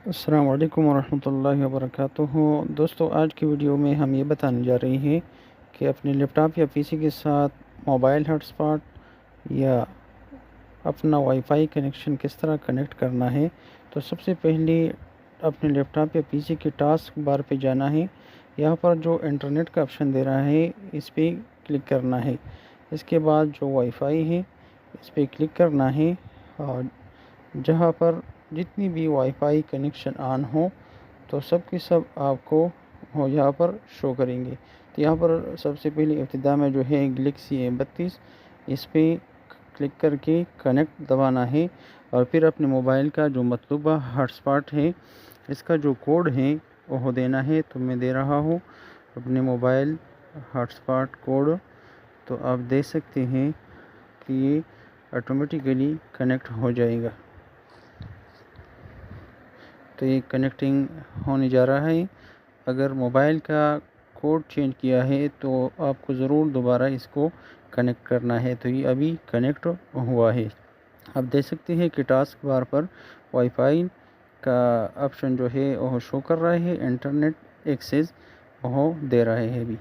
السلام علیکم ورحمۃ اللہ وبرکاتہ۔ دوستو، آج کی ویڈیو میں ہم یہ بتانے جا رہے ہیں کہ اپنے لیپ ٹاپ یا پی سی کے ساتھ موبائل ہاٹ اسپاٹ یا اپنا وائی فائی کنیکشن کس طرح کنیکٹ کرنا ہے۔ تو سب سے پہلے اپنے لیپ ٹاپ یا پی سی کے ٹاسک بار پہ جانا ہے۔ یہاں پر جو انٹرنیٹ کا آپشن دے رہا ہے اس پہ کلک کرنا ہے۔ اس کے بعد جو وائی فائی ہے اس پہ کلک کرنا ہے، اور جہاں پر جتنی بھی وائی فائی کنیکشن آن ہو تو سب کے سب آپ کو یہاں پر شو کریں گے۔ تو یہاں پر سب سے پہلے ابتدا میں جو ہے گلیکسی A32، اس پہ کلک کر کے کنیکٹ دبانا ہے، اور پھر اپنے موبائل کا جو مطلوبہ ہاٹ اسپاٹ ہے اس کا جو کوڈ ہے وہ دینا ہے۔ تو میں دے رہا ہوں اپنے موبائل ہاٹ اسپاٹ کوڈ، تو آپ دیکھ سکتے ہیں کہ یہ آٹومیٹیکلی کنیکٹ ہو جائے گا۔ تو یہ کنیکٹنگ ہونے جا رہا ہے۔ اگر موبائل کا کوڈ چینج کیا ہے تو آپ کو ضرور دوبارہ اس کو کنیکٹ کرنا ہے۔ تو یہ ابھی کنیکٹ ہوا ہے۔ آپ دیکھ سکتے ہیں کہ ٹاسک بار پر وائی فائی کا آپشن جو ہے وہ شو کر رہا ہے، انٹرنیٹ ایکسیس وہ دے رہا ہے ابھی۔